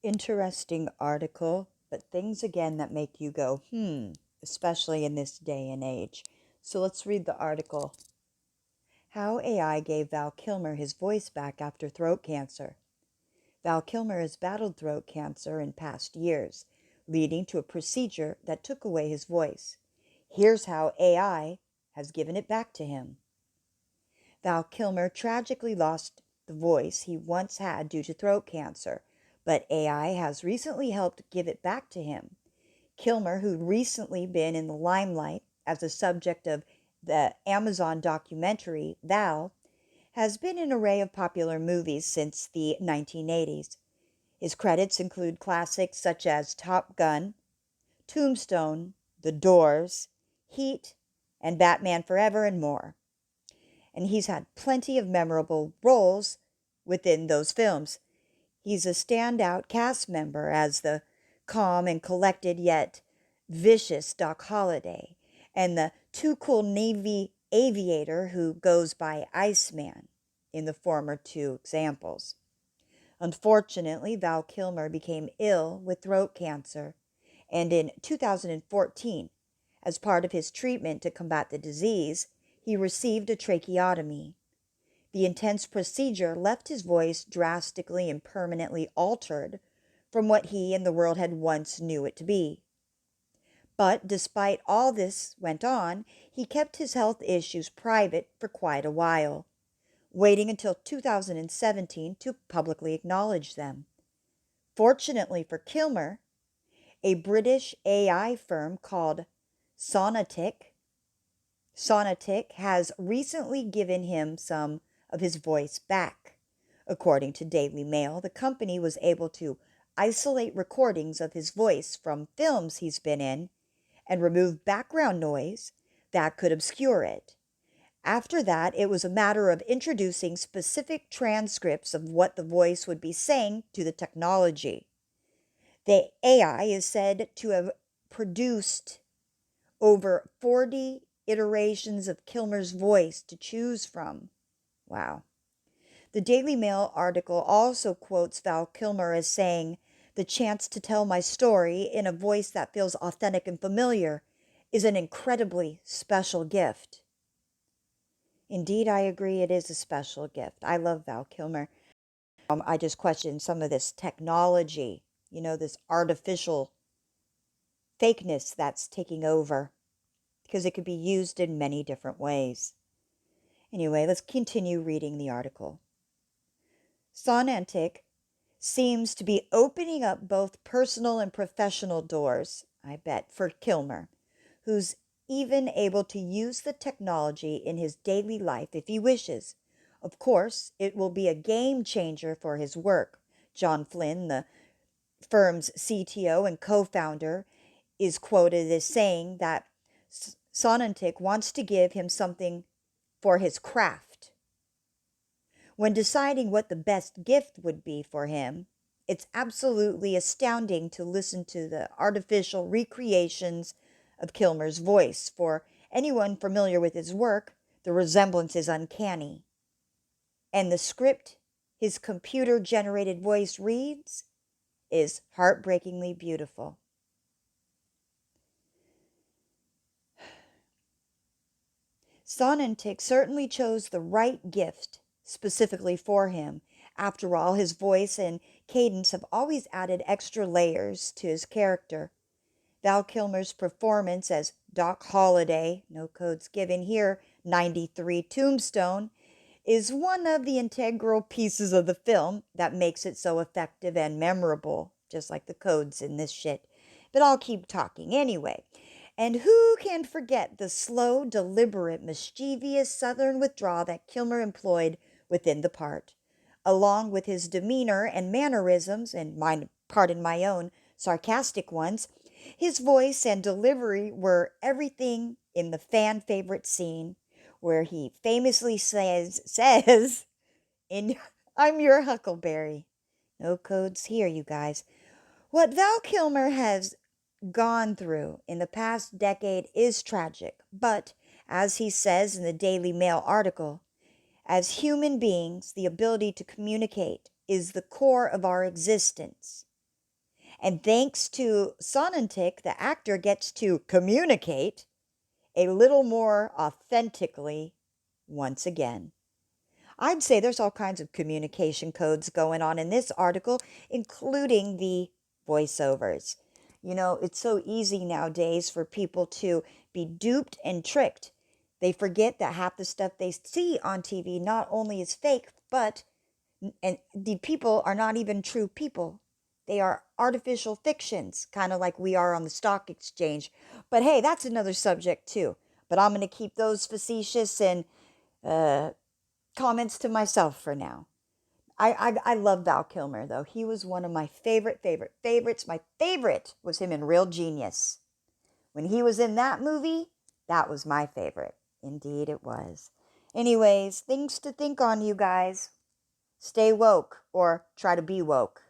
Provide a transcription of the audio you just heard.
Interesting article, but things again that make you go, especially in this day and age. So let's read the article. How AI gave Val Kilmer his voice back after throat cancer. Val Kilmer has battled throat cancer in past years, leading to a procedure that took away his voice. Here's how AI has given it back to him. Val Kilmer tragically lost the voice he once had due to throat cancer, but AI has recently helped give it back to him. Kilmer, who'd recently been in the limelight as a subject of the Amazon documentary Val, has been in an array of popular movies since the 1980s. His credits include classics such as Top Gun, Tombstone, The Doors, Heat, and Batman Forever, and more. And he's had plenty of memorable roles within those films. He's a standout cast member as the calm and collected yet vicious Doc Holliday, and the too cool Navy aviator who goes by Iceman in the former two examples. Unfortunately, Val Kilmer became ill with throat cancer, and in 2014, as part of his treatment to combat the disease, he received a tracheotomy. The intense procedure left his voice drastically and permanently altered from what he and the world had once knew it to be. But despite all this went on, he kept his health issues private for quite a while, waiting until 2017 to publicly acknowledge them. Fortunately for Kilmer, a British AI firm called Sonantic has recently given him some of his voice back. According to Daily Mail, the company was able to isolate recordings of his voice from films he's been in and remove background noise that could obscure it. After that, it was a matter of introducing specific transcripts of what the voice would be saying to the technology. The AI is said to have produced over 40 iterations of Kilmer's voice to choose from. Wow. The Daily Mail article also quotes Val Kilmer as saying, "The chance to tell my story in a voice that feels authentic and familiar is an incredibly special gift." Indeed, I agree, it is a special gift. I love Val Kilmer. I just question some of this technology, this artificial fakeness that's taking over, because it could be used in many different ways. Anyway, let's continue reading the article. Sonantic seems to be opening up both personal and professional doors, I bet, for Kilmer, who's even able to use the technology in his daily life if he wishes. Of course, it will be a game changer for his work. John Flynn, the firm's CTO and co-founder, is quoted as saying that Sonantic wants to give him something for his craft. When deciding what the best gift would be for him, it's absolutely astounding to listen to the artificial recreations of Kilmer's voice. For anyone familiar with his work, the resemblance is uncanny. And the script his computer generated voice reads is heartbreakingly beautiful. Sonantic certainly chose the right gift specifically for him. After all, his voice and cadence have always added extra layers to his character. Val Kilmer's performance as Doc Holliday, no codes given here, 93 Tombstone, is one of the integral pieces of the film that makes it so effective and memorable, just like the codes in this shit. But I'll keep talking anyway. And who can forget the slow, deliberate, mischievous southern withdrawal that Kilmer employed within the part, along with his demeanor and mannerisms, and pardon my own sarcastic ones. His voice and delivery were everything in the fan favorite scene where he famously says in I'm your huckleberry. No codes here, you guys. What Val Kilmer has gone through in the past decade is tragic, but as he says in the Daily Mail article, as human beings, the ability to communicate is the core of our existence. And thanks to Sonantic, the actor gets to communicate a little more authentically once again. I'd say there's all kinds of communication codes going on in this article, including the voiceovers. You know, it's so easy nowadays for people to be duped and tricked. They forget that half the stuff they see on TV not only is fake, but and the people are not even true people. They are artificial fictions, kind of like we are on the stock exchange. But hey, that's another subject too. But I'm going to keep those facetious and uh, comments to myself for now. I love Val Kilmer, though. He was one of my favorites. My favorite was him in Real Genius. When he was in that movie, that was my favorite. Indeed, it was. Anyways, things to think on, you guys. Stay woke or try to be woke.